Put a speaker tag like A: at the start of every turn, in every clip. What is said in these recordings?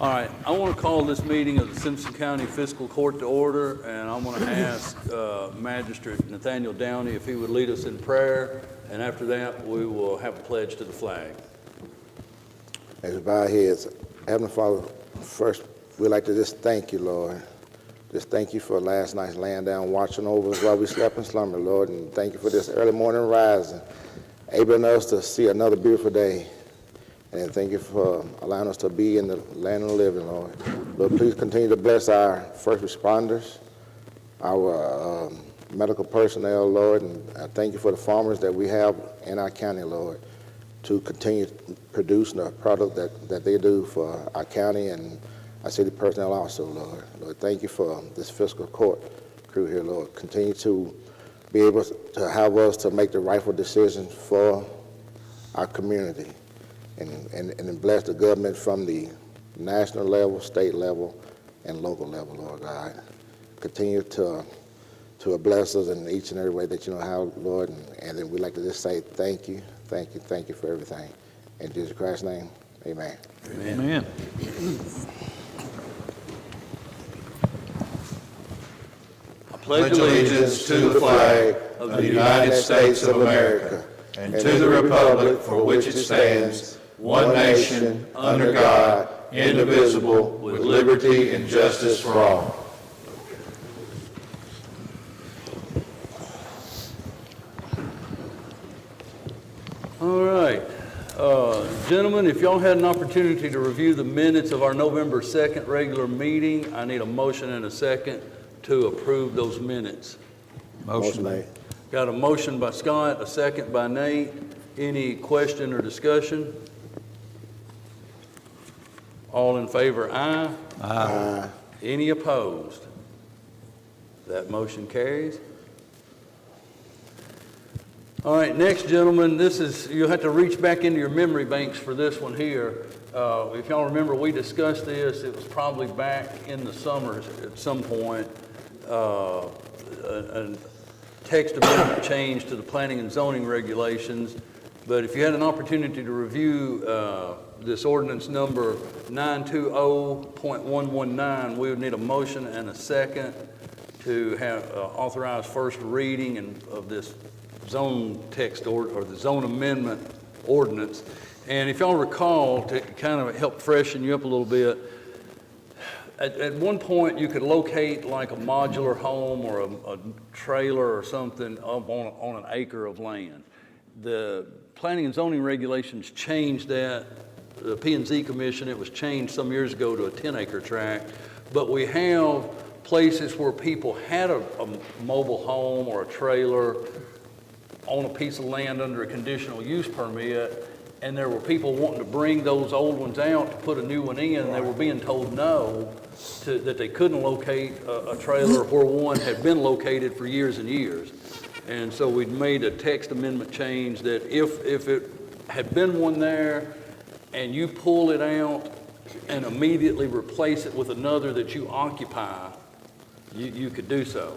A: All right, I want to call this meeting of the Simpson County Fiscal Court to order, and I'm going to ask Magistrate Nathaniel Downey if he would lead us in prayer, and after that, we will have a pledge to the flag.
B: As we bow our heads, Heavenly Father, first, we'd like to just thank you, Lord. Just thank you for last night's laying down, watching over us while we slept in slumber, Lord, and thank you for this early morning rising, enabling us to see another beautiful day. And thank you for allowing us to be in the land of the living, Lord. Lord, please continue to bless our first responders, our medical personnel, Lord, and I thank you for the farmers that we have in our county, Lord, to continue producing the product that they do for our county and our city personnel also, Lord. Lord, thank you for this fiscal court crew here, Lord. Continue to be able to have us to make the rightful decisions for our community. And bless the government from the national level, state level, and local level, Lord God. Continue to bless us in each and every way that you know how, Lord. And then we'd like to just say thank you for everything. In Jesus Christ's name, amen.
A: Amen. I
C: pledge allegiance to the flag of the United States of America and to the republic for which it stands, one nation, under God, indivisible, with liberty and justice for all.
A: All right. Gentlemen, if y'all had an opportunity to review the minutes of our November 2nd regular meeting, I need a motion and a second to approve those minutes.
B: Motion made.
A: Got a motion by Scott, a second by Nate. Any question or discussion? All in favor, aye.
B: Aye.
A: Any opposed? That motion carries. All right, next, gentlemen, this is, you'll have to reach back into your memory banks for this one here. If y'all remember, we discussed this. It was probably back in the summer at some point. A text amendment change to the planning and zoning regulations. But if you had an opportunity to review this ordinance number 920.119, we would need a motion and a second to have authorize first reading of this zone text or the zone amendment ordinance. And if y'all recall, to kind of help freshen you up a little bit, at one point you could locate like a modular home or a trailer or something up on an acre of land. The planning and zoning regulations changed that. The P&Z Commission, it was changed some years ago to a 10-acre tract. But we have places where people had a mobile home or a trailer on a piece of land under a conditional use permit, and there were people wanting to bring those old ones out to put a new one in, and they were being told no, that they couldn't locate a trailer where one had been located for years and years. And so we'd made a text amendment change that if it had been one there and you pull it out and immediately replace it with another that you occupy, you could do so.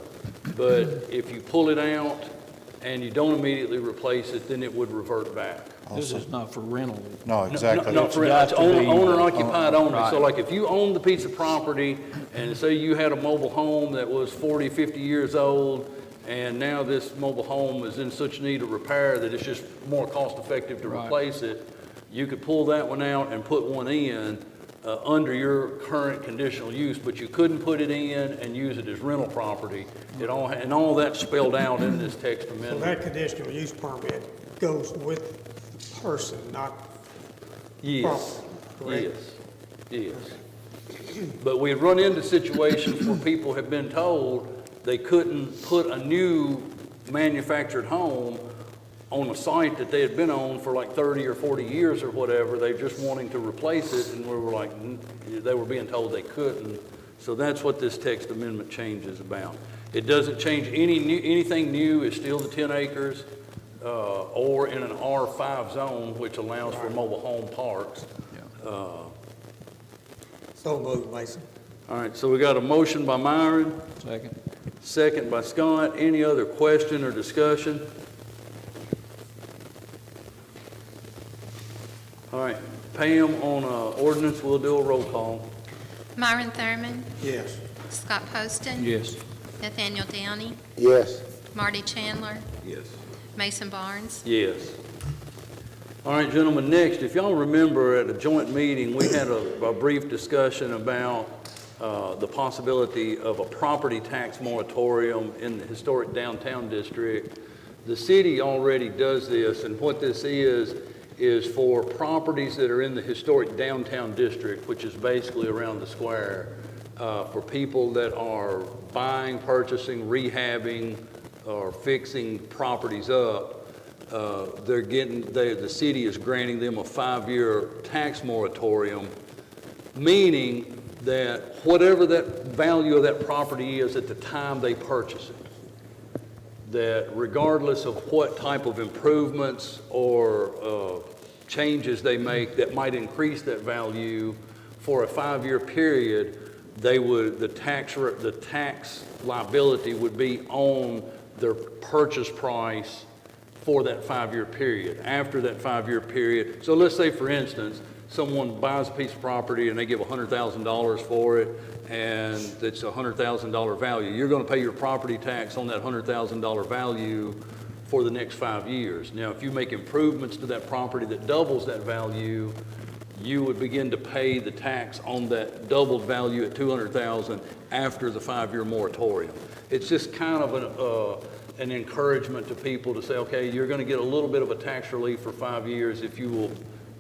A: But if you pull it out and you don't immediately replace it, then it would revert back.
D: This is not for rental.
C: No, exactly.
A: Not for rental, it's owner occupied only.
D: Right.
A: So like if you owned the piece of property and say you had a mobile home that was 40, 50 years old, and now this mobile home is in such need of repair that it's just more cost effective to replace it, you could pull that one out and put one in under your current conditional use, but you couldn't put it in and use it as rental property. And all that's spelled out in this text
E: So
A: amendment.
E: that conditional use permit goes with the person, not
A: Yes,
E: property,
A: yes, yes. But we had run into situations where people have been told they couldn't put a new manufactured home on a site that they had been on for like 30 or 40 years or whatever. They're just wanting to replace it, and we were like, they were being told they couldn't. So that's what this text amendment change is about. It doesn't change anything new. It's still the 10 acres or in an R5 zone, which allows for mobile home parks.
E: So moved, Mason.
A: All right, so we got a motion by Myron,
D: Second.
A: second by Scott. Any other question or discussion? All right, Pam, on ordinance, we'll do a roll call.
D: Myron Thurman,
E: Yes.
D: Scott Poston.
C: Yes.
D: Nathaniel Downey,
B: Yes.
D: Marty Chandler,
C: Yes.
D: Mason Barnes.
A: Yes. All right, gentlemen, next, if y'all remember at a joint meeting, we had a brief discussion about the possibility of a property tax moratorium in the historic downtown district. The city already does this, and what this is for properties that are in the historic downtown district, which is basically around the square, for people that are buying, purchasing, rehabbing, or fixing properties up. The city is granting them a 5-year tax moratorium, meaning that whatever that value of that property is at the time they purchase it, that regardless of what type of improvements or changes they make that might increase that value for a 5-year period, the tax liability would be on their purchase price for that 5-year period. After that 5-year period, so let's say, for instance, someone buys a piece of property and they give $100,000 for it, and it's a $100,000 value. You're going to pay your property tax on that $100,000 value for the next 5 years. Now, if you make improvements to that property that doubles that value, you would begin to pay the tax on that doubled value at $200,000 after the 5-year moratorium. It's just kind of an encouragement to people to say, okay, you're going to get a little bit of a tax relief for 5 years if you will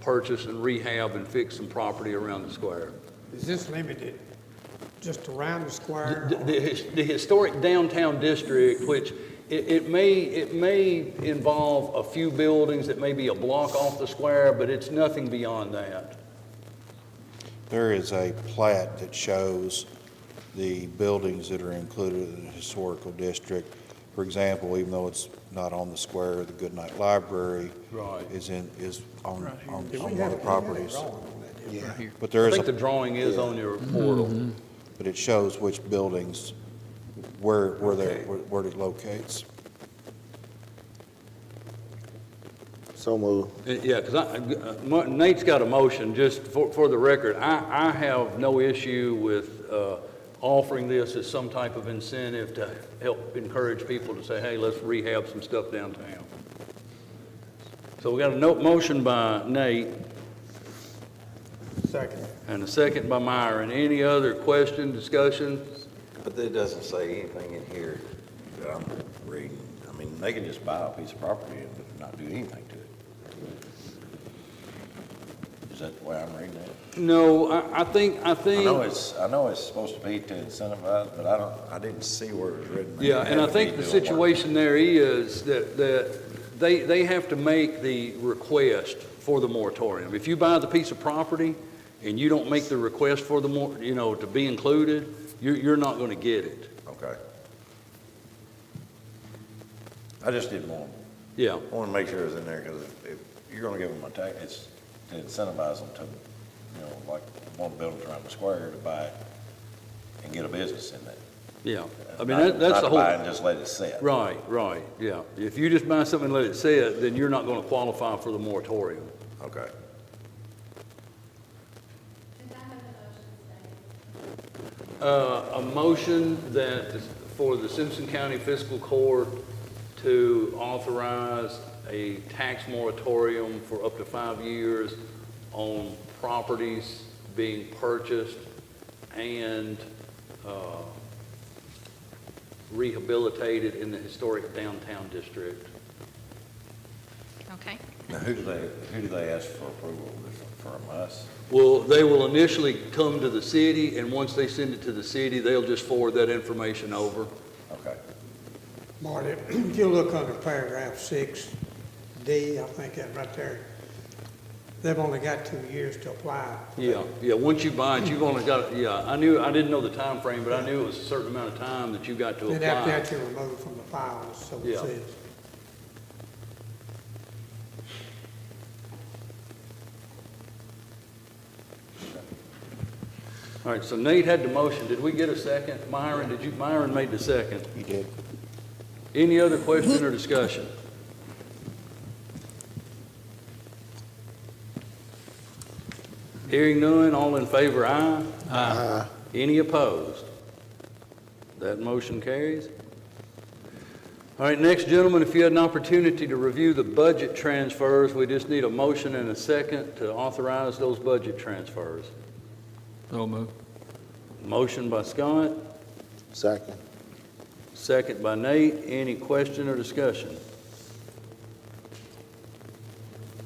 A: purchase and rehab and fix some property around the square.
E: Is this limited just around the square?
A: The historic downtown district, which it may involve a few buildings, it may be a block off the square, but it's nothing beyond that.
C: There is a plat that shows the buildings that are included in the historical district. For example, even though it's not on the square, the Goodnight Library
A: Right.
C: is on one
E: Do we
C: of
E: have
C: the
E: a
C: properties.
E: drawing on that?
C: Yeah, but there
A: I
C: is,
A: think the drawing is on your portal.
C: but it shows which buildings, where it locates.
B: So move.
A: Yeah, because Nate's got a motion, just for the record. I have no issue with offering this as some type of incentive to help encourage people to say, hey, let's rehab some stuff downtown. So we got a motion by Nate
E: Second.
A: and a second by Myron. Any other question, discussion?
F: But that doesn't say anything in here that I'm reading. I mean, they can just buy a piece of property and not do anything to it. Is that the way I'm reading it?
A: No, I think.
F: I know it's supposed to be to incentivize, but I didn't see where it was written.
A: Yeah, and I think the situation there is that they have to make the request for the moratorium. If you buy the piece of property and you don't make the request for the to be included, you're not going to get it.
F: Okay. I just didn't
A: Yeah.
F: want to make sure it's in there, because if you're going to give them a tax, it's to incentivize them to, like one buildings around the square to buy it and get a business in that.
A: Yeah. I mean, that's the
F: Not to
A: whole.
F: buy it and just let it sit.
A: Right, yeah. If you just buy something and let it sit, then you're not going to qualify for the moratorium.
F: Okay.
A: A motion that, for the Simpson County Fiscal Court to authorize a tax moratorium for up to 5 years on properties being purchased and rehabilitated in the historic downtown district.
D: Okay.
F: Now, who do they ask for approval from us?
A: Well, they will initially come to the city, and once they send it to the city, they'll just forward that information over.
F: Okay.
E: Marty, if you look under paragraph 6D, I think that right there, they've only got 2 years to apply.
A: Yeah, once you buy it, you've only got, I didn't know the time frame, but I knew it was a certain amount of time that you got to
E: Then after
A: apply.
E: that, you're removed from the file, so it
A: Yeah.
E: says.
A: All right, so Nate had the motion. Did we get a second? Myron, Myron made the second.
C: He did.
A: Any other question or discussion? Hearing none, all in favor, aye. Aye. Any opposed? That motion carries. All right, next, gentlemen, if you had an opportunity to review the budget transfers, we just need a motion and a second to authorize those budget transfers.
C: So move.
A: Motion by Scott,
B: Second.
A: second by Nate. Any question or discussion?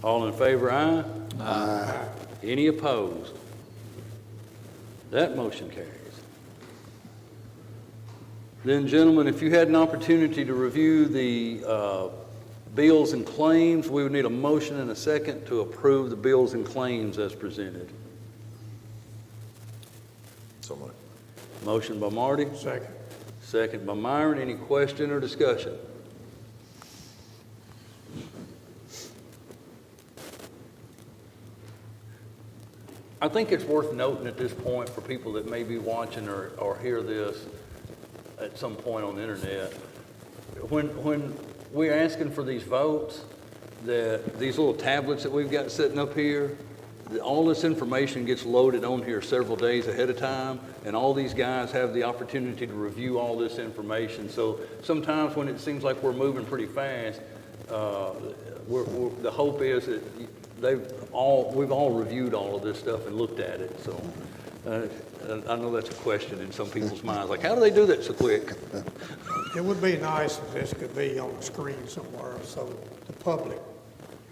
A: All in favor, aye.
B: Aye.
A: Any opposed? That motion carries. Then, gentlemen, if you had an opportunity to review the bills and claims, we would need a motion and a second to approve the bills and claims as presented.
F: So much.
A: Motion by Marty,
E: Second.
A: second by Myron. Any question or discussion? I think it's worth noting at this point for people that may be watching or hear this at some point on the internet, when we're asking for these votes, that these little tablets that we've got sitting up here, all this information gets loaded on here several days ahead of time, and all these guys have the opportunity to review all this information. So sometimes when it seems like we're moving pretty fast, the hope is that we've all reviewed all of this stuff and looked at it. So I know that's a question in some people's minds, like, how do they do that so quick?
E: It would be nice if this could be on the screen somewhere so the public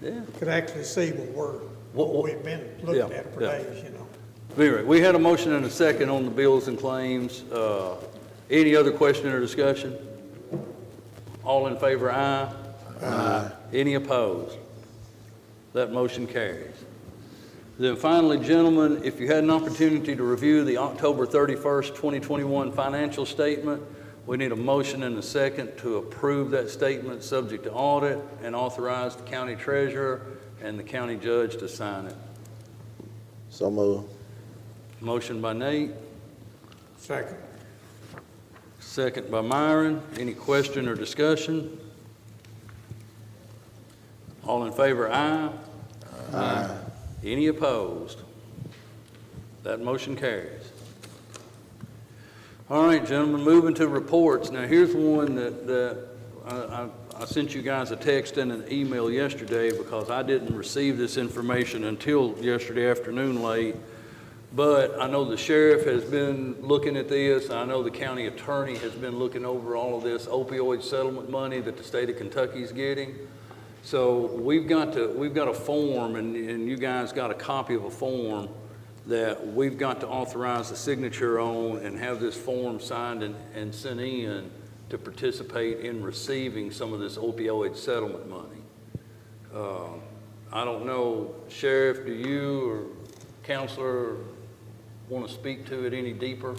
A: Yeah.
E: could actually see what we've been looking at for days, you know.
A: Anyway, we had a motion and a second on the bills and claims. Any other question or discussion? All in favor, aye. Aye. Any opposed? That motion carries. Then finally, gentlemen, if you had an opportunity to review the October 31st, 2021 financial statement, we need a motion and a second to approve that statement subject to audit and authorize the county treasurer and the county judge to sign it.
B: So move.
A: Motion by Nate,
E: Second.
A: second by Myron. Any question or discussion? All in favor, aye. Aye. Any opposed? That motion carries. All right, gentlemen, moving to reports. Now, here's one that I sent you guys a text and an email yesterday because I didn't receive this information until yesterday afternoon late. But I know the sheriff has been looking at this. I know the county attorney has been looking over all of this opioid settlement money that the state of Kentucky is getting. So we've got a form, and you guys got a copy of a form that we've got to authorize the signature on and have this form signed and sent in to participate in receiving some of this opioid settlement money. I don't know, Sheriff, do you or Counselor want to speak to it any deeper?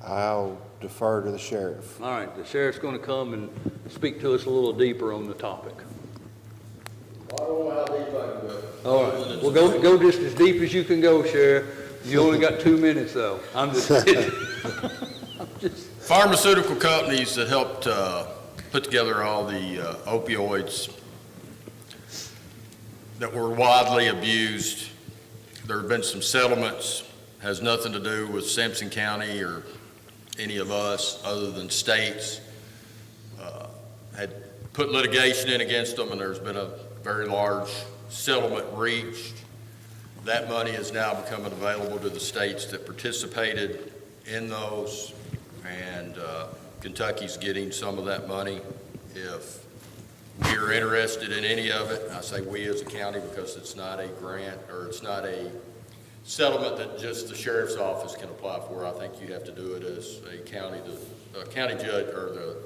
C: I'll defer to the sheriff.
A: All right, the sheriff's going to come and speak to us a little deeper on the topic.
B: I don't know how deep I can go.
A: All right, well, go just as deep as you can go, Sheriff. You only got 2 minutes, though. I'm just kidding.
G: Pharmaceutical companies that helped put together all the opioids that were widely abused. There have been some settlements, has nothing to do with Simpson County or any of us other than states. Had put litigation in against them, and there's been a very large settlement reached. That money is now becoming available to the states that participated in those, and Kentucky's getting some of that money. If we are interested in any of it, I say we as a county because it's not a grant or it's not a settlement that just the sheriff's office can apply for. I think you have to do it as a county judge, or the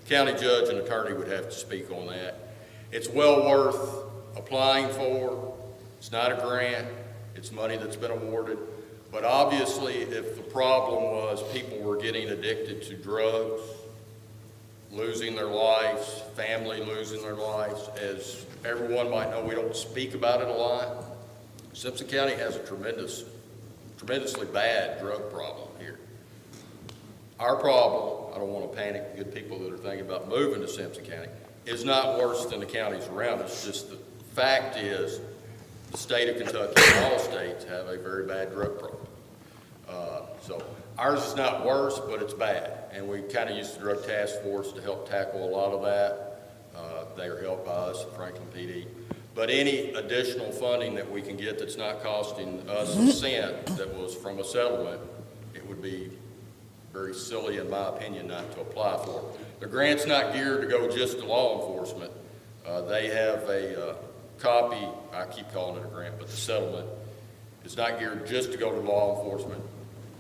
G: county judge and attorney would have to speak on that. It's well worth applying for. It's not a grant. It's money that's been awarded. But obviously, if the problem was people were getting addicted to drugs, losing their lives, family losing their lives, as everyone might know, we don't speak about it a lot. Simpson County has a tremendously bad drug problem here. Our problem, I don't want to panic good people that are thinking about moving to Simpson County, is not worse than the counties around us. Just the fact is, the state of Kentucky and all states have a very bad drug problem. So ours is not worse, but it's bad. And we kind of use the drug task force to help tackle a lot of that. They are helped by us at Franklin PD. But any additional funding that we can get that's not costing us a cent that was from a settlement, it would be very silly, in my opinion, not to apply for. The grant's not geared to go just to law enforcement. They have a copy, I keep calling it a grant, but the settlement is not geared just to go to law enforcement.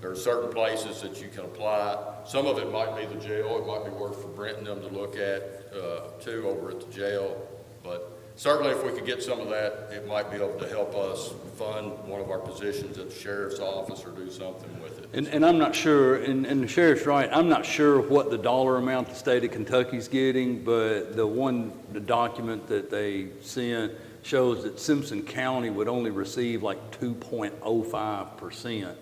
G: There are certain places that you can apply. Some of it might be the jail. It might be worth for Brent and them to look at too over at the jail. But certainly if we could get some of that, it might be able to help us fund one of our positions at the sheriff's office or do something with it.
A: And I'm not sure, and the sheriff's right, I'm not sure what the dollar amount the state of Kentucky's getting, but the document that they sent shows that Simpson County would only receive like 2.05%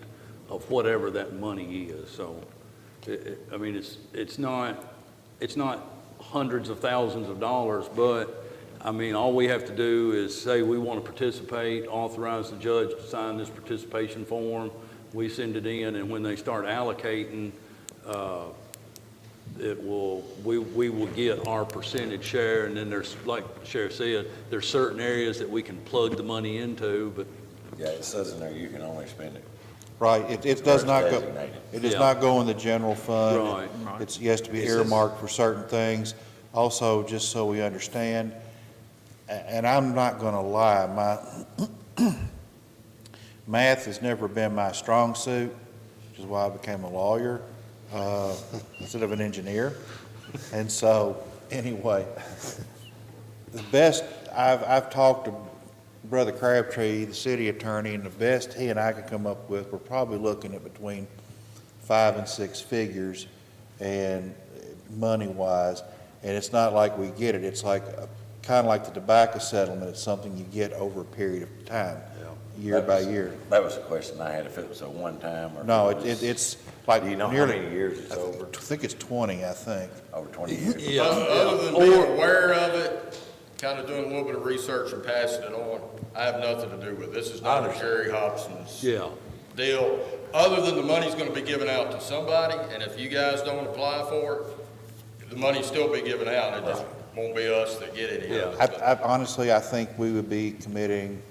A: of whatever that money is. So, I mean, it's not hundreds of thousands of dollars, but I mean, all we have to do is say we want to participate, authorize the judge to sign this participation form, we send it in, and when they start allocating, we will get our percentage share, and then there's, like the sheriff said, there's certain areas that we can plug the money into, but
F: Yeah, it says in there you can only spend it.
C: Right, it does not go,
F: Designated.
C: it does
A: Yeah.
C: not go in the general fund.
A: Right.
C: It has to be
F: It says-
C: earmarked for certain things. Also, just so we understand, and I'm not gonna lie, my math has never been my strong suit, which is why I became a lawyer, instead of an engineer. And so, anyway, the best, I've talked to Brother Crabtree, the city attorney, and the best he and I could come up with, we're probably looking at between 5 and 6 figures, and money-wise, and it's not like we get it, it's like, kind of like the tobacco settlement, it's something you get over a period of time, year by year.
F: That was the question I had, if it was a one-time or. if
C: No,
F: it was-
C: it's like
F: Do you know how
C: nearly,
F: many years it's
C: I
F: over?
C: think it's 20, I think.
F: Over 20 years?
A: yeah.
G: Other than being aware of it, kind of doing a little bit of research and passing it on, I have nothing to do with it. This is not a Sherry Hobson's
A: Yeah.
G: deal, other than the money's gonna be given out to somebody, and if you guys don't apply for it, the money'll still be given out, it just won't be us that get any of it.
C: Honestly, I think we would be committing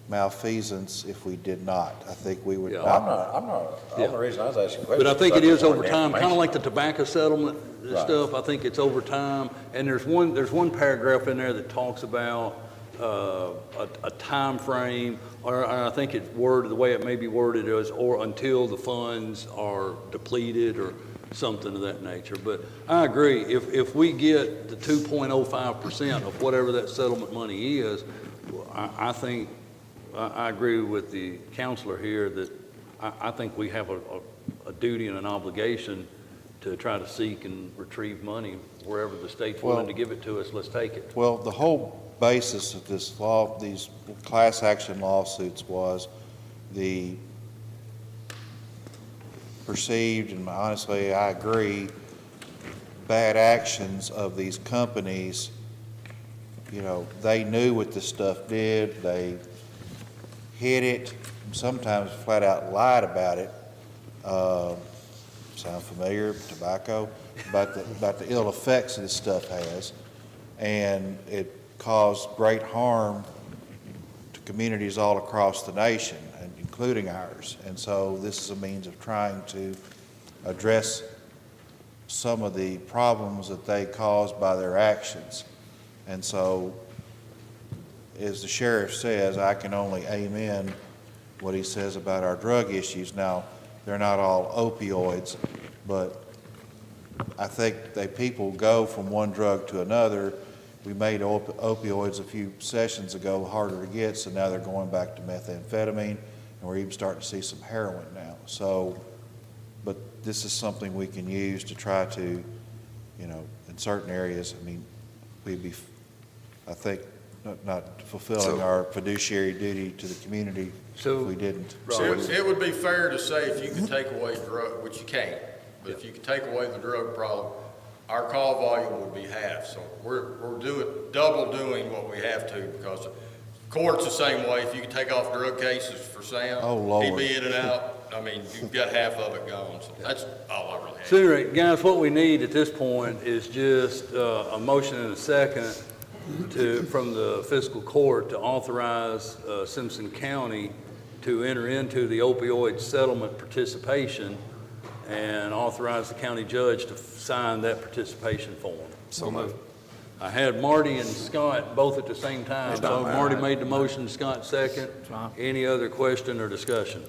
C: malfeasance if we did not. I think we would
A: Yeah.
F: I'm
C: not.
F: not, the
A: Yeah.
F: only reason I was asking questions.
A: But I think
F: is
A: it is
F: just wanted
A: over
F: the
A: time, kind of
F: information.
A: like the tobacco settlement
F: Right.
A: stuff. I think it's over time. And there's one paragraph in there that talks about a time frame, or I think it's worded, the way it may be worded is, or until the funds are depleted or something of that nature. But I agree, if we get the 2.05% of whatever that settlement money is, I think, I agree with the counselor here that I think we have a duty and an obligation to try to seek and retrieve money wherever the state's willing to give it to us, let's take it.
C: Well, the whole basis of this law, these class action lawsuits was the perceived, and honestly, I agree, bad actions of these companies. You know, they knew what this stuff did, they hid it, sometimes flat out lied about it. Sound familiar? Tobacco, about the ill effects that this stuff has, and it caused great harm to communities all across the nation, and including ours. And so this is a means of trying to address some of the problems that they caused by their actions. And so, as the sheriff says, I can only amen what he says about our drug issues. Now, they're not all opioids, but I think people go from one drug to another. We made opioids a few sessions ago harder to get, so now they're going back to methamphetamine, and we're even starting to see some heroin now. So, but this is something we can use to try to, you know, in certain areas, I mean, we'd be, I think, not fulfilling our fiduciary duty to the community if we didn't.
G: It would be fair to say if you could take away drug, which you can't, but if you could take away the drug problem, our call volume would be half. So we're double doing what we have to, because Court's the same way. If you could take off drug cases for Sam.
C: Oh, Lord.
G: He'd be in and out. I mean, you've got half of it gone, so that's all I really have.
A: So, guys, what we need at this point is just a motion and a second from the fiscal court to authorize Simpson County to enter into the opioid settlement participation and authorize the county judge to sign that participation form.
C: So moved.
A: I had Marty and Scott both at the same time. So Marty made the motion, Scott second. Any other question or discussion?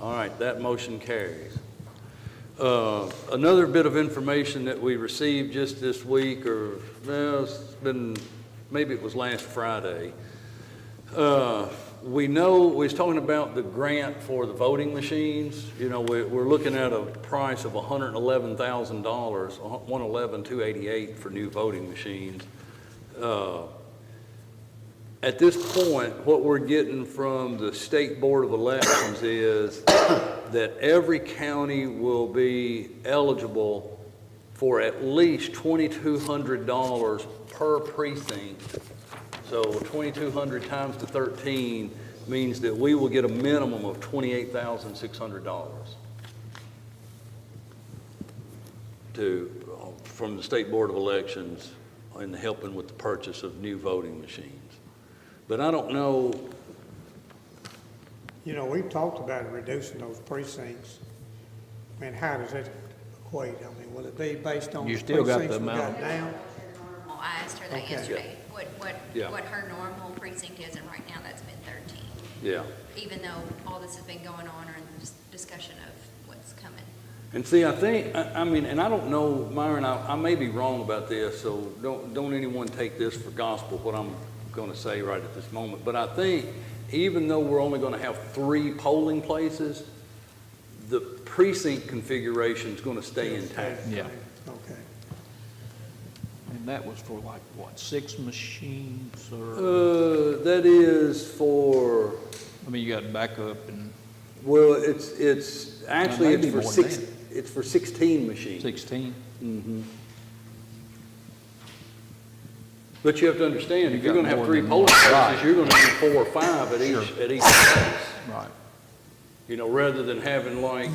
A: All right, that motion carries. Another bit of information that we received just this week, or well, it's been, maybe it was last Friday. We know, we was talking about the grant for the voting machines. You know, we're looking at a price of $111,000, $111,288 for new voting machines. At this point, what we're getting from the State Board of Elections is that every county will be eligible for at least $2,200 per precinct. So 2,200 times the 13 means that we will get a minimum of $28,600 from the State Board of Elections in helping with the purchase of new voting machines. But I don't know.
E: You know, we've talked about reducing those precincts. I mean, how does that equate? I mean, will it be based on
H: You
E: the
H: still got
E: precincts
H: the
E: we got
H: amount.
E: now?
D: Well, I asked her that
E: Okay.
D: yesterday,
A: Yeah.
D: what her normal precinct is, and right now that's been 13.
A: Yeah.
D: Even though all this has been going on, or in the discussion of what's coming.
A: And see, I think, I mean, and I don't know, Myron, I may be wrong about this, so don't anyone take this for gospel, what I'm going to say right at this moment. But I think even though we're only going to have 3 polling places, the precinct configuration is going to stay intact.
H: Yeah.
E: Okay.
H: And that was for like, what, 6 machines or,
A: That is for,
H: I mean, you got backup and
A: well, it's actually,
H: maybe
A: it's for
H: more than
A: 6, it's for 16 machines.
H: 16?
A: But you have to understand, if
H: You
A: you're
H: got
A: going to have
H: more
A: 3
H: than
A: polling
H: one.
A: places,
H: Right.
A: you're going to need 4 or 5 at each place.
H: Right.
A: You know, rather than having like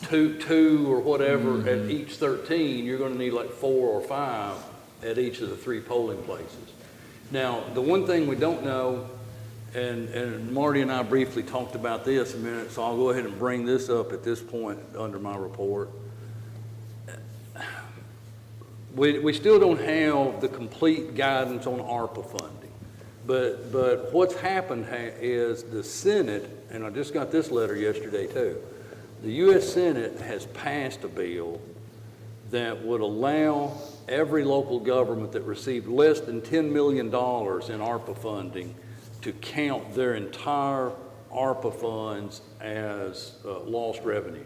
A: two or whatever at each 13, you're going to need like 4 or 5 at each of the 3 polling places. Now, the one thing we don't know, and Marty and I briefly talked about this a minute, so I'll go ahead and bring this up at this point under my report. We still don't have the complete guidance on ARPA funding. But what's happened is the Senate, and I just got this letter yesterday too, the U.S. Senate has passed a bill that would allow every local government that received less than $10 million in ARPA funding to count their entire ARPA funds as lost revenue.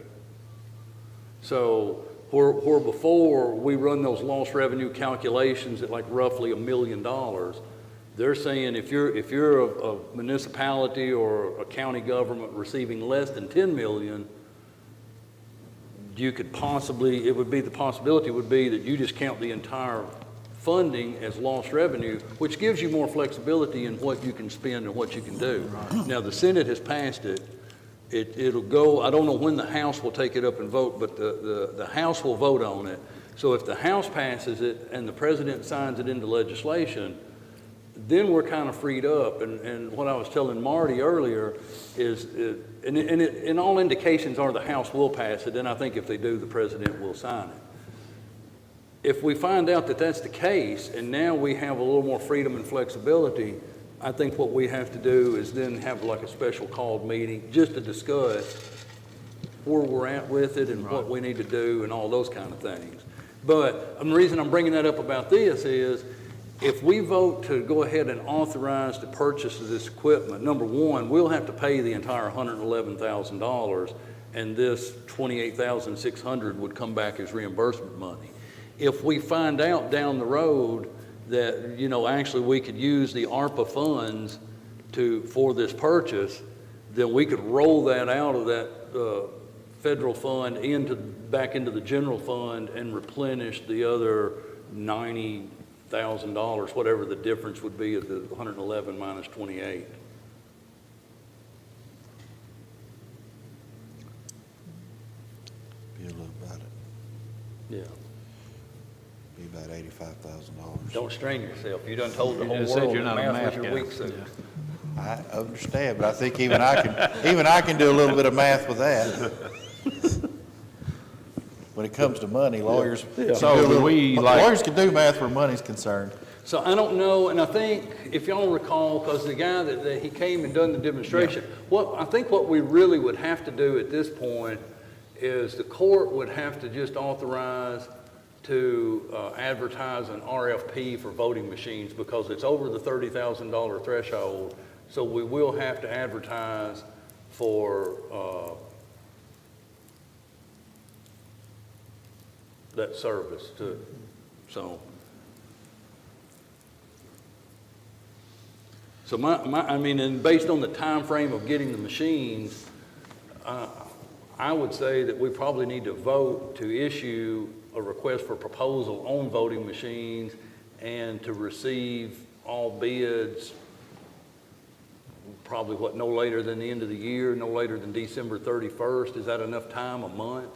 A: So where before we run those lost revenue calculations at like roughly $1 million, they're saying if you're a municipality or a county government receiving less than 10 million, you could possibly, the possibility would be that you just count the entire funding as lost revenue, which gives you more flexibility in what you can spend and what you can do. Right. Now, the Senate has passed it. It'll go, I don't know when the House will take it up and vote, but the House will vote on it. So if the House passes it and the President signs it into legislation, then we're kind of freed up. And what I was telling Marty earlier is, and all indications are the House will pass it, and I think if they do, the President will sign it. If we find out that that's the case, and now we have a little more freedom and flexibility, I think what we have to do is then have like a special called meeting just to discuss where we're at with it and what we need to do and all those kind of things. But the reason I'm bringing that up about this is if we vote to go ahead and authorize the purchase of this equipment, number one, we'll have to pay the entire $111,000, and this $28,600 would come back as reimbursement money. If we find out down the road that, you know, actually we could use the ARPA funds for this purchase, then we could roll that out of that federal fund back into the general fund and replenish the other $94 $100,000, whatever the difference would be of the 111 minus 28.
C: Be a little about it,
A: Yeah.
C: be about $85,000.
A: Don't strain yourself. You done told the
H: You
A: whole
H: just said
A: world
H: you're
A: that
H: not a
A: math was
H: math
A: your
H: guy.
A: weak suit.
C: I understand, but I think even I can do a little bit of math with that. When it comes to money, lawyers can do a
H: So
C: little-
H: like,
C: lawyers can do math where money's concerned.
A: So I don't know, and I think, if y'all recall, because the guy that he came and done the demonstration, I think what we really would have to do at this point is the court would have to just authorize to advertise an RFP for voting machines because it's over the $30,000 threshold. So we will have to advertise for that service too. So I mean, and based on the time frame of getting the machines, I would say that we probably need to vote to issue a request for proposal on voting machines and to receive all bids, probably no later than the end of the year, no later than December 31st. Is that enough time, a month?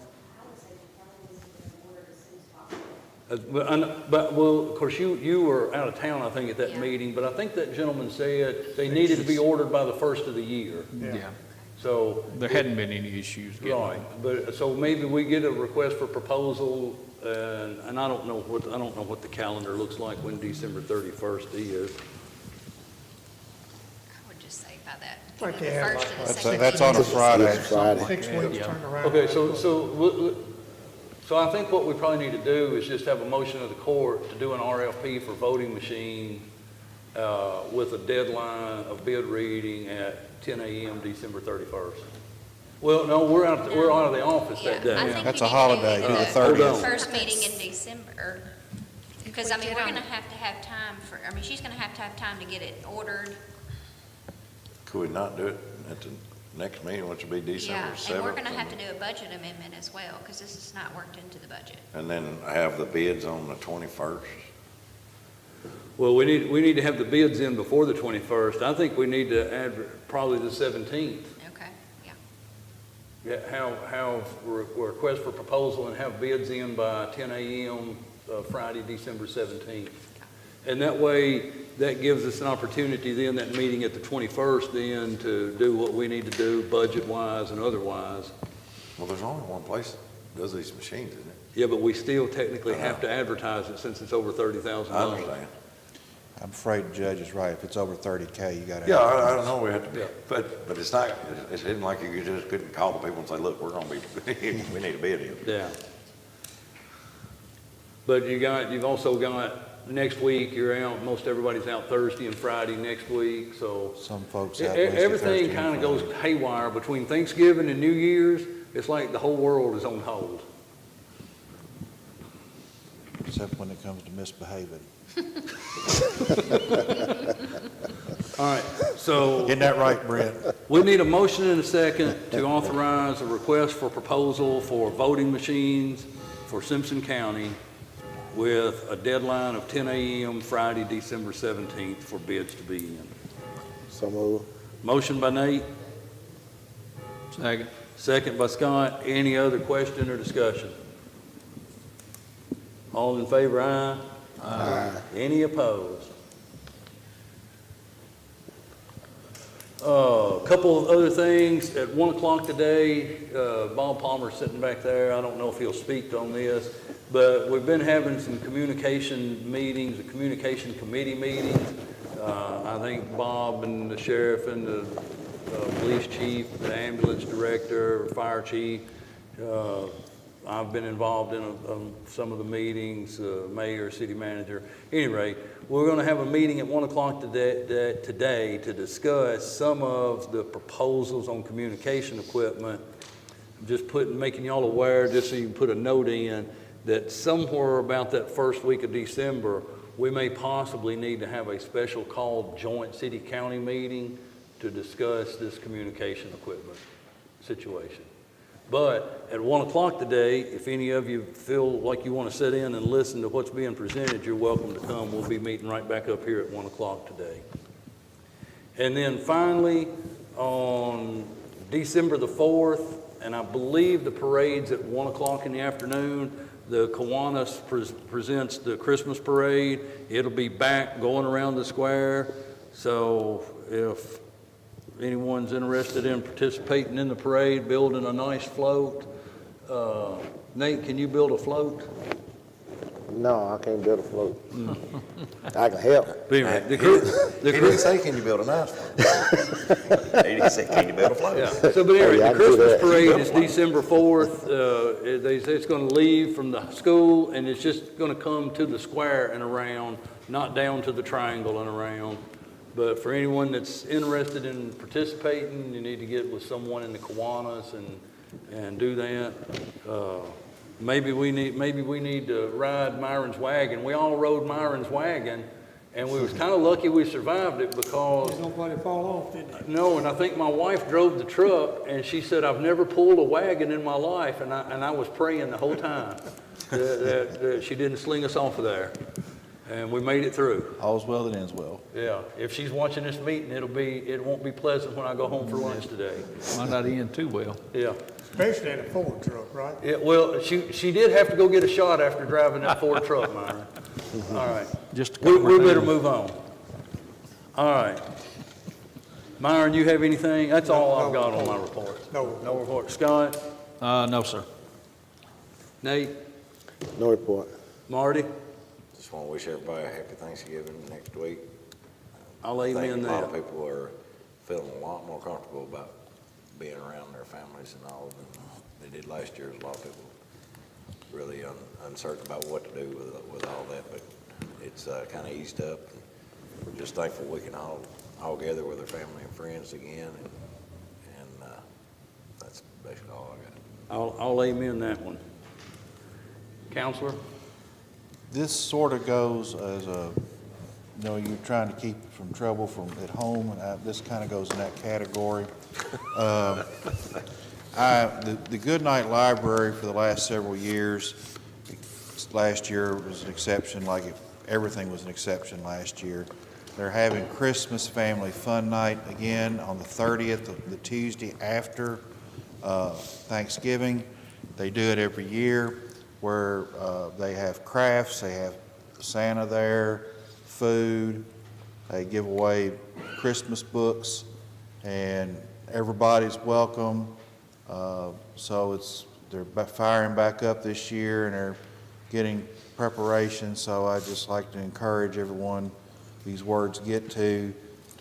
A: But, well, of course, you were out of town, I think, at that
D: Yeah.
A: meeting, but I think that gentleman said they needed to be ordered by the first of the year.
H: yeah,
A: So,
H: there hadn't been any issues getting
A: right, but, so maybe we get a request for proposal, and I don't know what the calendar looks like when December 31st is.
D: I would just say by that,
E: Like
D: the
E: they have
D: first
E: like
D: or the
C: That's
D: second.
C: that's on a Friday.
B: It's Friday.
E: 6 weeks turnaround.
A: Okay, so I think what we probably need to do is just have a motion of the court to do an RFP for voting machine with a deadline of bid reading at 10 a.m. December 31st. Well, no, we're out of the office that
D: Yeah, I
A: day.
D: think
C: That's
D: you
C: a
D: need to
C: holiday,
D: do
C: do the
D: the
C: 30th.
D: first meeting in December. Because, I mean, we're gonna have time she's gonna have time to get it ordered.
F: Could we not do it at the next meeting, which would be December 7th?
D: Yeah, and we're gonna have to do a budget amendment as well, because this is not worked into the budget.
F: And then have the bids on the 21st?
A: Well, we need to have the bids in before the 21st. I think we need to add probably the 17th.
D: Okay, yeah.
A: Yeah, have request for proposal and have bids in by 10 a.m. Friday, December 17th. And that way, that gives us an opportunity then, that meeting at the 21st then, to do what we need to do budget-wise and otherwise.
F: Well, there's only one place that does these machines, isn't it?
A: Yeah, but we still technically have to advertise it since it's over $30,000.
F: I understand.
C: I'm afraid the judge is right. If it's over 30K, you gotta.
F: Yeah, I don't know, we have to,
A: Yeah.
F: but it's not, it isn't like you just couldn't call the people and say, look, we're gonna be, we need a bid in.
A: Yeah. But you've also got, next week, you're out, most everybody's out Thursday and Friday next week, so.
C: Some folks out Wednesday,
A: Everything
C: Thursday,
A: kind
C: and
A: of goes
C: Friday.
A: haywire between Thanksgiving and New Year's. It's like the whole world is on hold.
C: Except when it comes to misbehaving.
A: All right, so
C: Isn't that right, Brent?
A: we need a motion and a second to authorize a request for proposal for voting machines for Simpson County with a deadline of 10 a.m. Friday, December 17th for bids to be in.
B: So move.
A: Motion by Nate,
H: second.
A: second by Scott. Any other question or discussion? All in favor, aye? Aye. Any opposed? A couple of other things. At 1 o'clock today, Bob Palmer's sitting back there. I don't know if he'll speak on this, but we've been having some communication meetings, communication committee meetings. I think Bob and the sheriff and the police chief, the ambulance director, fire chief, I've been involved in some of the meetings, mayor, city manager. Anyway, we're going to have a meeting at 1 o'clock today to discuss some of the proposals on communication equipment. I'm just making y'all aware, just so you can put a note in, that somewhere about that first week of December, we may possibly need to have a special called joint city-county meeting to discuss this communication equipment situation. But at 1 o'clock today, if any of you feel like you want to sit in and listen to what's being presented, you're welcome to come. We'll be meeting right back up here at 1 o'clock today. And then finally, on December the 4th, and I believe the parade's at 1 o'clock in the afternoon, the Kiwanis presents the Christmas parade. It'll be back going around the square. So if anyone's interested in participating in the parade, building a nice float, Nate, can you build a float?
B: No, I can't build a float. I can help.
A: But anyway,
F: He didn't say, can you build a nice one? He didn't say, can you build a float?
A: Yeah. So, but anyway,
B: Yeah, I
A: the
B: can do
A: Christmas
B: that.
A: parade is December 4th. They say it's going to leave from the school, and it's just going to come to the square and around, not down to the triangle and around. But for anyone that's interested in participating, you need to get with someone in the Kiwanis and do that. Maybe we need to ride Myron's wagon. We all rode Myron's wagon, and we was kind of lucky we survived it because
E: Did nobody fall off, did they?
A: no, and I think my wife drove the truck, and she said, I've never pulled a wagon in my life, and I was praying the whole time that she didn't sling us off of there. And we made it through.
C: All's well that ends well.
A: Yeah, if she's watching this meeting, it won't be pleasant when I go home for lunch today.
H: Might not end too well.
A: Yeah.
E: Especially in a Ford truck, right?
A: Well, she did have to go get a shot after driving that Ford truck, Myron. All right.
H: Just a
A: We
H: couple more
A: better
H: things.
A: move on. All right. Myron, you have anything? That's all I've got on my report.
E: No.
A: No report. Scott?
H: No, sir.
A: Nate?
B: No report.
A: Marty?
F: Just want to wish everybody a happy Thanksgiving next week.
A: I'll
F: I think
A: amen
F: a lot of
A: that.
F: people are feeling a lot more comfortable about being around their families and all than they did last year. A lot of people really uncertain about what to do with all that, but it's kind of eased up. And we're just thankful we can all gather with our family and friends again, and that's basically all I got.
A: I'll amen that one. Counselor?
C: This sort of goes as a, you're trying to keep from trouble from at home, and this kind of goes in that category. The Goodnight Library for the last several years, last year was an exception, everything was an exception last year. They're having Christmas Family Fun Night again on the 30th, the Tuesday after Thanksgiving. They do it every year where they have crafts, they have Santa there, food, they give away Christmas books, and everybody's welcome. So they're firing back up this year, and they're getting preparation. So I just like to encourage everyone these words get to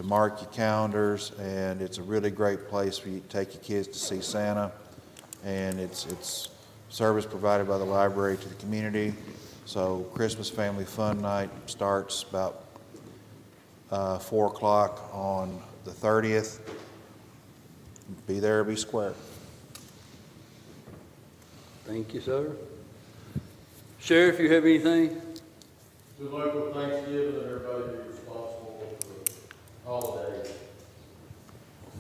C: mark your calendars, and it's a really great place for you to take your kids to see Santa, and it's service provided by the library to the community. So Christmas Family Fun Night starts about 4 o'clock on the 30th. Be there or be square.
A: Thank you, sir. Sheriff, you have anything?
I: Good luck with Thanksgiving and everybody be responsible for the holidays.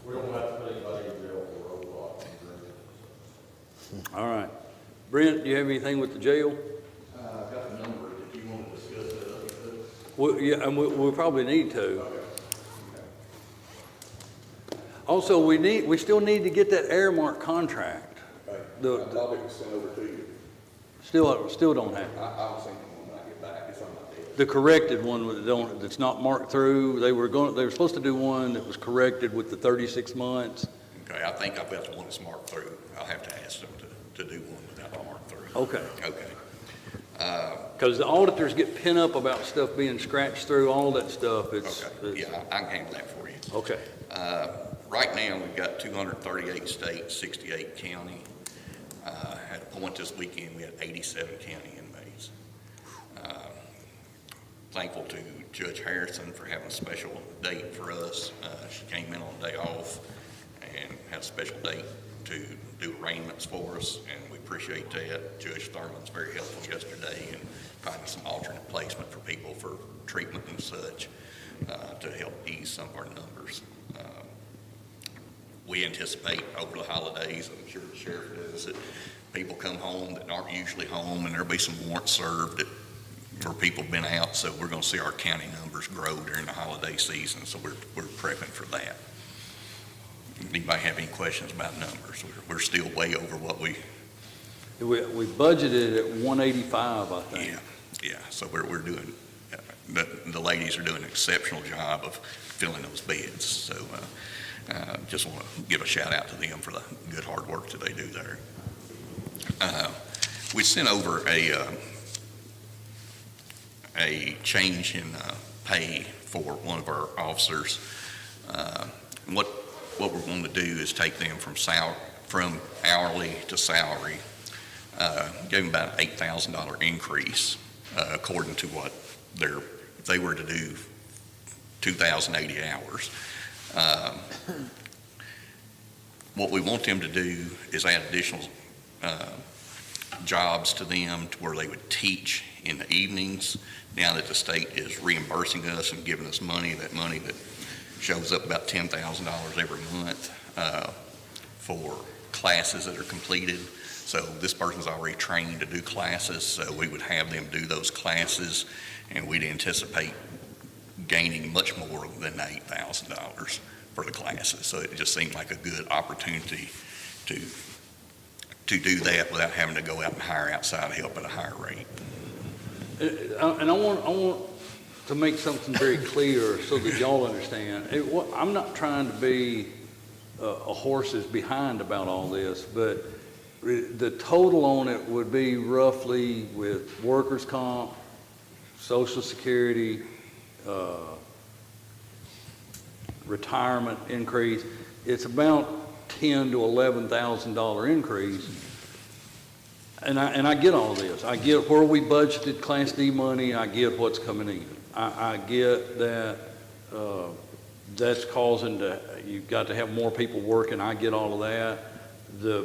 I: We don't have to put anybody in jail for roadblocks and drinking.
A: All right. Brent, do you have anything with the jail?
I: I've got the number, if you want to discuss it.
A: Well, yeah, and we probably need to. Also, we still need to get that Airmark contract. The
J: Bobby can send over to you.
A: still don't have it.
J: I'll send you one when I get back. It's on my desk.
A: The corrected one that's not marked through. They were supposed to do one that was corrected with the 36 months.
G: Okay, I think I've got the one that's marked through. I'll have to ask them to do one without the mark through.
A: Okay.
G: Okay.
A: Because the auditors get pin up about stuff being scratched through, all that stuff.
G: Okay, yeah, I can handle that for you.
A: Okay.
G: Right now, we've got 238 states, 68 county. At a point this weekend, we had 87 county inmates. Thankful to Judge Harrison for having a special date for us. She came in on a day off and had a special date to do arraignments for us, and we appreciate that. Judge Thurman's very helpful yesterday in finding some alternate placement for people for treatment and such to help ease some of our numbers. we anticipate over the holidays, I'm sure the sheriff does, that people come home that aren't usually home, and there'll be some warrants served where people have been out, so we're going to see our county numbers grow during the holiday season, so we're prepping for that. Anybody have any questions about numbers? We're still way over what we
A: budgeted at 185, I think.
G: Yeah, so we're doing, the ladies are doing an exceptional job of filling those beds, so just want to give a shout out to them for the good hard work that they do there. We sent over a change in pay for one of our officers. What we're going to do is take them from hourly to salary, give them about an $8,000 increase, according to what if they were to do 2,080 hours. What we want them to do is add additional jobs to them to where they would teach in the evenings. Now that the state is reimbursing us and giving us money, that money that shows up about $10,000 every month for classes that are completed. So this person's already trained to do classes, so we would have them do those classes, and we'd anticipate gaining much more than $8,000 for the classes. So it just seemed like a good opportunity to do that without having to go out and hire outside help at a higher rate.
A: And I want to make something very clear so that y'all understand. I'm not trying to be a horse's behind about all this, but the total on it would be roughly with workers' comp, Social Security, retirement increase. It's about $10,000 to $11,000 increase. And I get all this. I get where we budgeted Class D money. I get what's coming in. I get that that's causing you've got to have more people working. I get all of that.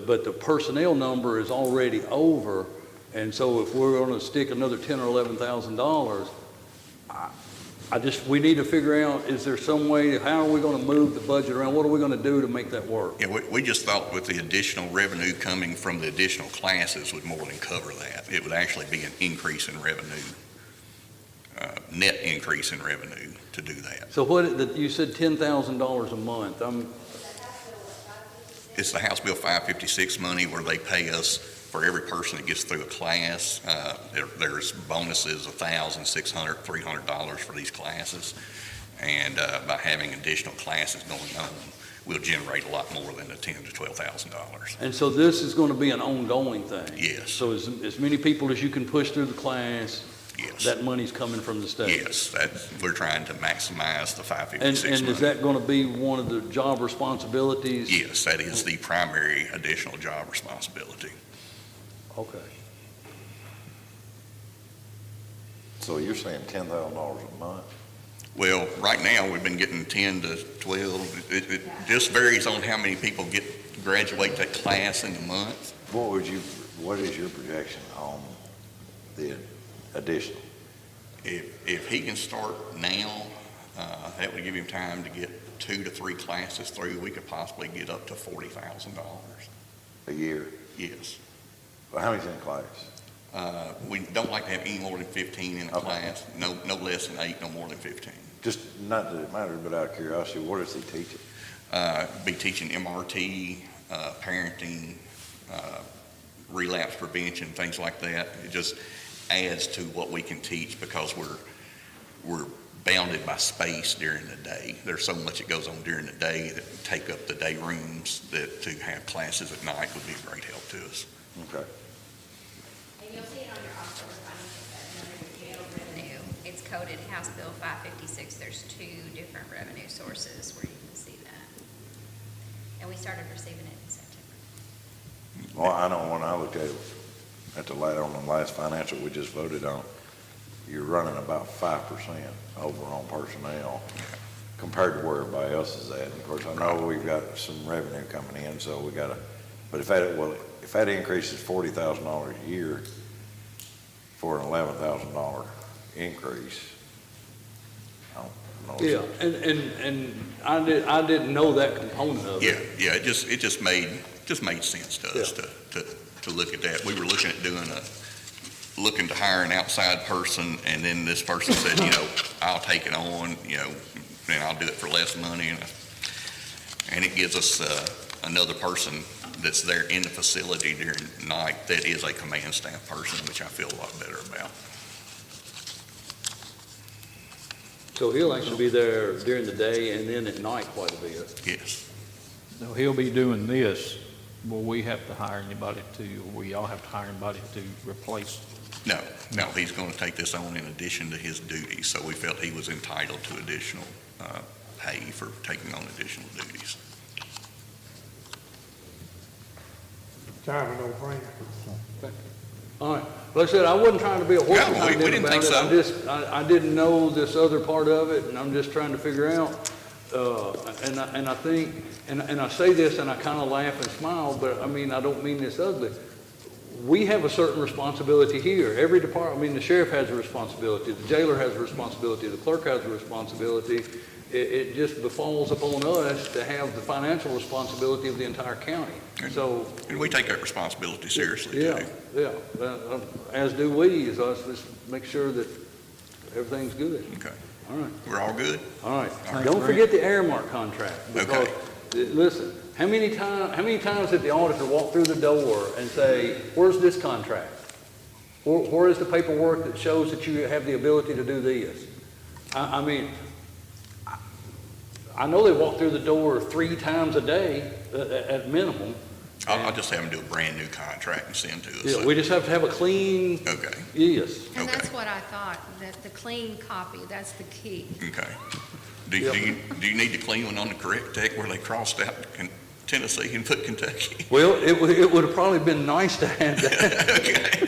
A: But the personnel number is already over, and so if we're going to stick another $10,000 or $11,000, we need to figure out, is there some way, how are we going to move the budget around? What are we going to do to make that work?
G: Yeah, we just thought with the additional revenue coming from the additional classes would more than cover that. It would actually be an increase in revenue, net increase in revenue to do that.
A: So you said $10,000 a month.
G: It's the House Bill 556 money where they pay us for every person that gets through a class. There's bonuses, $1,000, $600, $300 for these classes. And by having additional classes going on, we'll generate a lot more than the $10,000 to $12,000.
A: And so this is going to be an ongoing thing?
G: Yes.
A: So as many people as you can push through the class,
G: yes,
A: that money's coming from the state?
G: Yes, we're trying to maximize the 556 money.
A: And is that going to be one of the job responsibilities?
G: Yes, that is the primary additional job responsibility.
A: Okay.
C: So you're saying $10,000 a month?
G: Well, right now, we've been getting 10 to 12. It just varies on how many people graduate that class in a month.
C: What is your projection on the additional?
G: If he can start now, that would give him time to get 2 to 3 classes through. We could possibly get up to $40,000.
C: A year?
G: Yes.
C: Well, how many's in class?
G: We don't like to have any more than 15 in a
C: Okay.
G: class. No less than 8, no more than 15.
C: Just not that it matters, but out of curiosity, what is he teaching?
G: Be teaching MRT, parenting, relapse prevention, things like that. It just adds to what we can teach because we're bounded by space during the day. There's so much that goes on during the day that take up the day rooms that to have classes at night would be a great help to us.
C: Okay.
D: And you'll see it on your October financial statement under your jail revenue. It's coded House Bill 556. There's 2 different revenue sources where you can see that. And we started receiving it in September.
C: Well, I know when I looked at it, on the last financial we just voted on, you're running about 5% over on personnel compared to where everybody else is at. And of course, I know we've got some revenue coming in, so we got to, but if that increases $40,000 a year for an $11,000 increase,
A: Yeah, and I didn't know that component of it.
J: Yeah, it just made sense to us to look at that. We were looking at looking to hire an outside person, and then this person said, I'll take it on, and I'll do it for less money, and it gives us another person that's there in the facility during the night that is a command staff person, which I feel a lot better about.
A: So he'll actually be there during the day and then at night quite a bit.
J: Yes.
H: So he'll be doing this, will we have to hire anybody or we all have to hire anybody to replace?
J: No, he's going to take this on in addition to his duties, so we felt he was entitled to additional pay for taking on additional duties.
E: Kind of a no-brainer.
A: All right, like I said, I wasn't trying to be a horse
J: No, we didn't
A: about
J: think
A: it.
J: so.
A: I didn't know this other part of it, and I'm just trying to figure out. And I think, and I say this and I kind of laugh and smile, but I mean, I don't mean this ugly. We have a certain responsibility here. Every department, the sheriff has a responsibility, the jailer has a responsibility, the clerk has a responsibility. It just befalls upon us to have the financial responsibility of the entire county. So,
J: And we take that responsibility seriously,
A: yeah,
J: too.
A: yeah, as do we, as us, just make sure that everything's good.
J: Okay.
A: All right,
J: We're all good?
A: all right.
H: Thanks,
A: Don't
H: Brent.
A: forget the Airmark contract, because,
J: Okay.
A: listen, how many times did the auditor walk through the door and say, where's this contract? Where is the paperwork that shows that you have the ability to do this? I mean, I know they walk through the door 3 times a day at minimum.
J: I'll just have them do a brand-new contract and send to us.
A: Yeah, we just have to have a clean,
J: Okay,
A: yes.
D: And
J: Okay.
D: that's what I thought, that the clean copy, that's the key.
J: okay. Do
A: Yep.
J: you need the clean one on the correct deck where they crossed out Tennessee and put Kentucky?
A: Well, it would have probably been nice to have that.
J: Okay.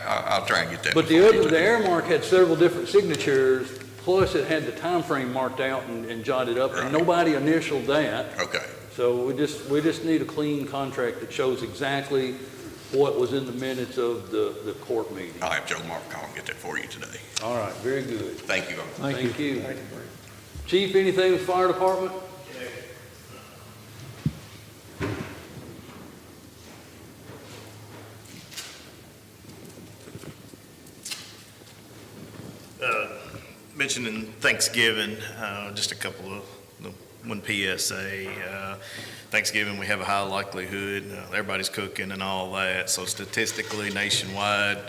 J: I'll try and get that.
A: But
J: before you
A: the
J: do.
A: Airmark had several different signatures, plus it had the time frame marked out and jotted up, and
J: Right.
A: nobody initialed that.
J: Okay,
A: So we just need a clean contract that shows exactly what was in the minutes of the court meeting.
J: I'll have Joe Mark call and get that for you today.
A: All right, very good.
J: Thank you.
H: Thank you.
A: Thank you. Chief, anything with fire department?
K: Mentioning Thanksgiving, just a couple of, one PSA. Thanksgiving, we have a high likelihood, everybody's cooking and all that, so statistically nationwide,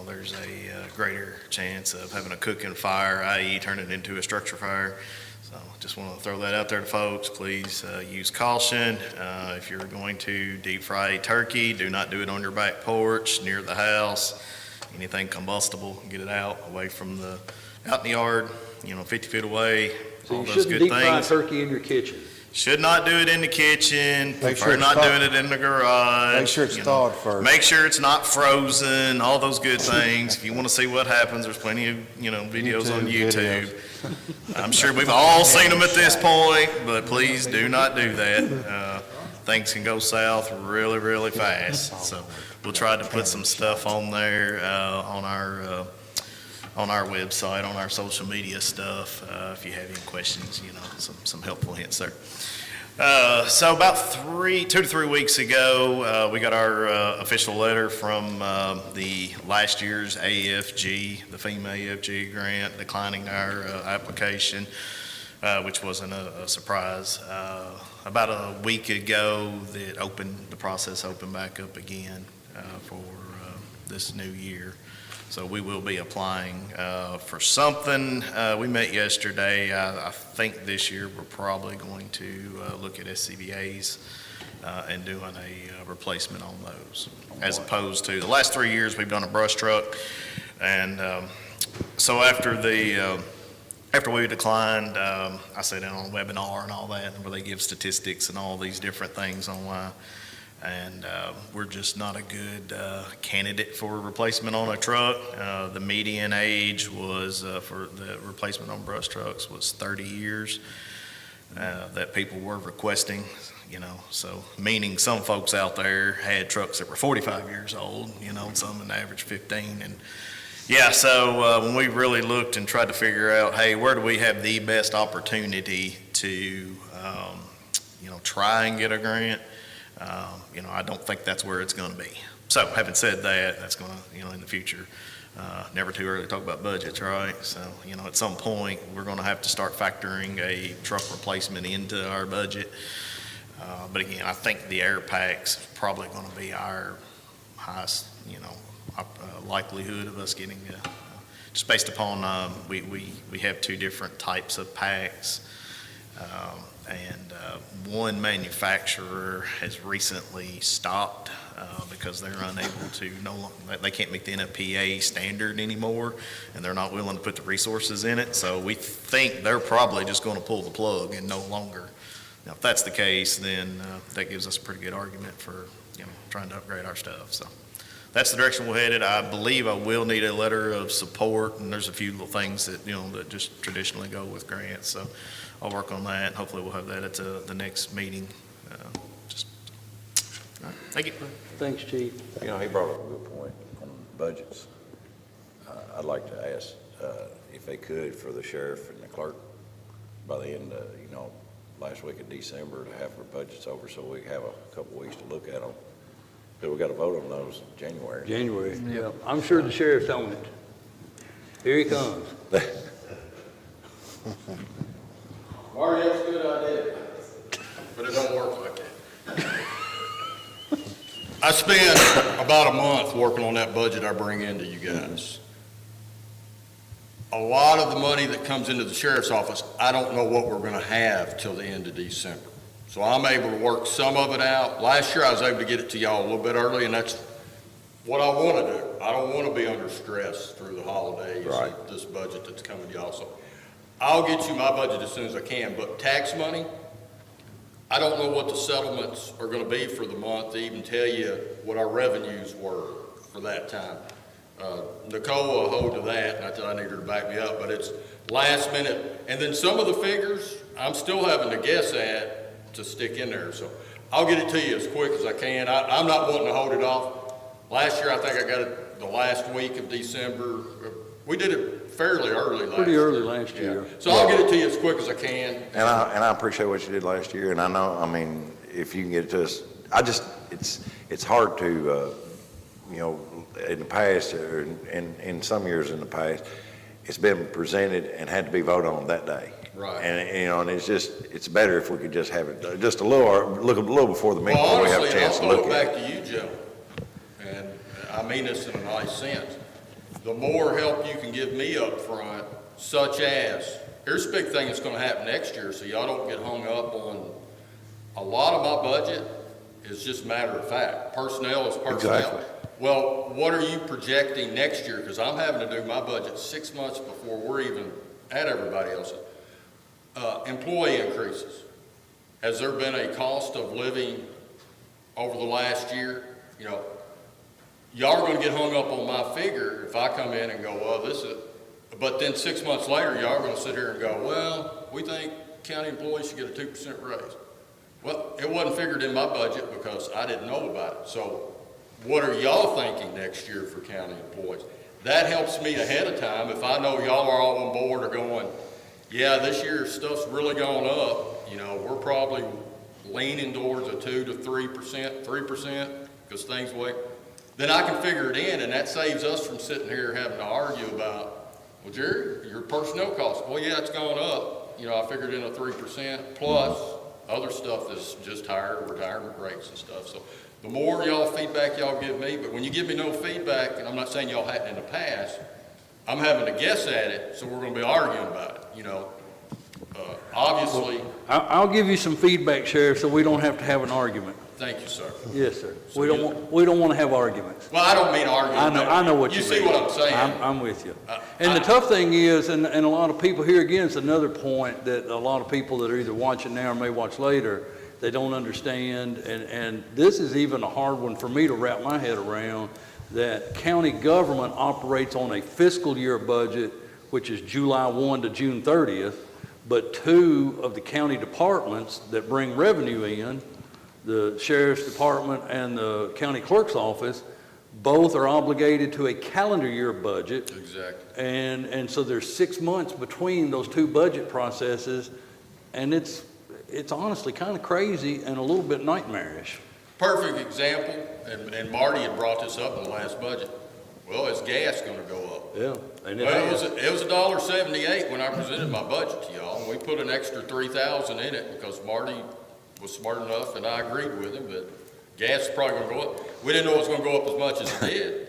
K: there's a greater chance of having a cooking fire, i.e. turning it into a structure fire. So just want to throw that out there to folks. Please use caution. If you're going to deep fry a turkey, do not do it on your back porch, near the house. Anything combustible, get it out, away from out in the yard, 50 feet away,
A: So
K: all
A: you
K: those
A: shouldn't
K: good
A: deep fry
K: things.
A: turkey in your kitchen.
K: Should not do it in the kitchen,
C: Make sure
K: prefer
C: it's
K: not
C: thawed.
K: doing it in the garage.
C: Make sure it's
K: you know.
C: thawed first.
K: Make sure it's not frozen, all those good things. If you want to see what happens, there's plenty of, videos on
C: YouTube
K: YouTube. I'm sure we've all seen them at this point, but please do not do that. Things can go south really, really fast. So we'll try to put some stuff on there, on our website, on our social media stuff, if you have any questions, some helpful hints there. So about 2 to 3 weeks ago, we got our official letter from the last year's AFG, the FEMA AFG grant, declining our application, which wasn't a surprise. About a week ago, the process opened back up again for this new year. So we will be applying for something. We met yesterday. I think this year we're probably going to look at SCBA's and doing a replacement on those, as opposed to the last 3 years we've done a brush truck. And so after we declined, I sat in on a webinar and all that, where they give statistics and all these different things on why. And we're just not a good candidate for a replacement on a truck. The median age was, for the replacement on brush trucks, was 30 years that people were requesting, so meaning some folks out there had trucks that were 45 years old, some an average 15. Yeah, so when we really looked and tried to figure out, hey, where do we have the best opportunity to, try and get a grant, I don't think that's where it's going to be. So having said that, that's going to, in the future, never too early to talk about budgets, right? So, at some point, we're going to have to start factoring a truck replacement into our budget. But again, I think the air packs is probably going to be our highest, likelihood of us getting, just based upon, we have two different types of packs. And one manufacturer has recently stopped because they're unable to they can't meet the NFPA standard anymore, and they're not willing to put the resources in it. So we think they're probably just going to pull the plug and no longer. Now, if that's the case, then that gives us a pretty good argument for trying to upgrade our stuff. So that's the direction we're headed. I believe I will need a letter of support, and there's a few little things that that just traditionally go with grants. So I'll work on that, and hopefully we'll have that at the next meeting. All right. Thank you.
A: Thanks, Chief.
F: He brought up a good point on budgets. I'd like to ask if they could, for the sheriff and the clerk, by the end of, last week of December, to have our budgets over so we have a couple weeks to look at them. Because we got to vote on those in January.
A: January, yeah. I'm sure the sheriff's on it. Here he comes.
I: Marty, that's a good idea.
G: But it don't work like that. I spent about a month working on that budget I bring into you guys. A lot of the money that comes into the sheriff's office, I don't know what we're going to have till the end of December. So I'm able to work some of it out. Last year I was able to get it to y'all a little bit early, and that's what I want to do. I don't want to be under stress through the holidays,
F: Right.
G: This budget that's coming to y'all. So I'll get you my budget as soon as I can, but tax money, I don't know what the settlements are going to be for the month to even tell you what our revenues were for that time. Nicole will hold to that, and I need her to back me up, but it's last minute. And then some of the figures I'm still having to guess at to stick in there. So I'll get it to you as quick as I can. I'm not wanting to hold it off. Last year, I think I got it the last week of December. We did it fairly early last year.
A: Pretty early last year.
G: So I'll get it to you as quick as I can.
F: And I appreciate what you did last year, and I know, if you can get it to us, it's hard to, in the past, or in some years in the past, it's been presented and had to be voted on that day.
G: Right.
F: And it's better if we could just have it just look a little before the meeting,
G: Well,
F: before we have a
G: honestly,
F: chance to
G: I'll
F: look
G: throw
F: at
G: it
F: it.
G: back to you, gentlemen, and I mean this in a nice sense. The more help you can give me up front, such as, here's a big thing that's gonna happen next year, so y'all don't get hung up on, a lot of my budget is just matter of fact. Personnel is personnel.
F: Exactly.
G: Well, what are you projecting next year? Because I'm having to do my budget 6 months before we're even at everybody else's. Employee increases. Has there been a cost of living over the last year? Y'all are going to get hung up on my figure if I come in and go, well, this is, but then 6 months later, y'all are going to sit here and go, well, we think county employees should get a 2% raise. Well, it wasn't figured in my budget because I didn't know about it. So what are y'all thinking next year for county employees? That helps me ahead of time. If I know y'all are all on board or going, yeah, this year stuff's really gone up, we're probably leaning towards a 2 to 3%, because things wait. Then I can figure it in, and that saves us from sitting here having to argue about, well, Jerry, your personnel costs, well, yeah, it's gone up. I figured in a 3% plus other stuff that's just higher, retirement rates and stuff. So the more y'all feedback y'all give me, but when you give me no feedback, and I'm not saying y'all hadn't in the past, I'm having to guess at it, so we're going to be arguing about it. Obviously.
A: I'll give you some feedback, Sheriff, so we don't have to have an argument.
G: Thank you, sir.
A: Yes, sir.
G: So
A: We don't want to have arguments.
G: Well, I don't mean arguing.
A: I know what you mean.
G: You see what I'm saying?
A: I'm with you. And the tough thing is, and a lot of people, here again, it's another point that a lot of people that are either watching now or may watch later, they don't understand, and this is even a hard one for me to wrap my head around, that county government operates on a fiscal year budget, which is July 1 to June 30th, but two of the county departments that bring revenue in, the sheriff's department and the county clerk's office, Both are obligated to a calendar year budget.
G: Exactly.
A: And so there's 6 months between those two budget processes, and it's honestly kind of crazy and a little bit nightmarish.
G: Perfect example, and Marty had brought this up in the last budget. Well, is gas gonna go up?
A: Yeah. And
G: Well, it was $1.78 when I presented my budget to y'all, and we put an extra 3,000 in it because Marty was smart enough, and I agreed with him, but gas is probably gonna go up. We didn't know it was gonna go up as much as it did.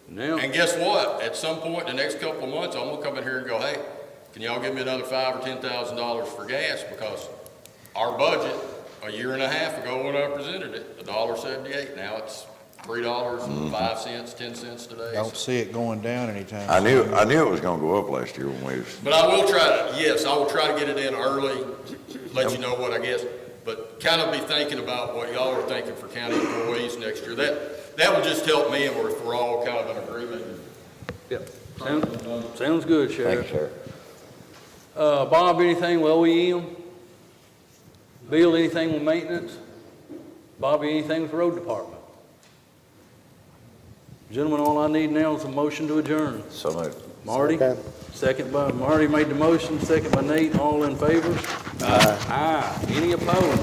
A: now,
G: And guess what? At some point in the next couple of months, I'm gonna come in here and go, hey, can y'all give me another $5,000 or $10,000 for gas? Because our budget, a year and a half ago when I presented it, $1.78. Now it's $3.05, 10 cents today.
C: Don't see it going down anytime.
L: I knew it was gonna go up last year when we was,
G: But I will try to, yes, I will try to get it in early, let you know what I guess, but kind of be thinking about what y'all are thinking for county employees next year. That would just help me, and we're all kind of in agreement.
A: yep. Sounds good, Sheriff.
F: Thank you, sir.
A: Bob, anything with OEM? Bill, anything with maintenance? Bobby, anything with the road department? Gentlemen, all I need now is a motion to adjourn.
F: So moved.
A: Marty?
B: Second.
A: Second by, Marty made the motion, second by Nate, all in favor? Aye. Any opposed?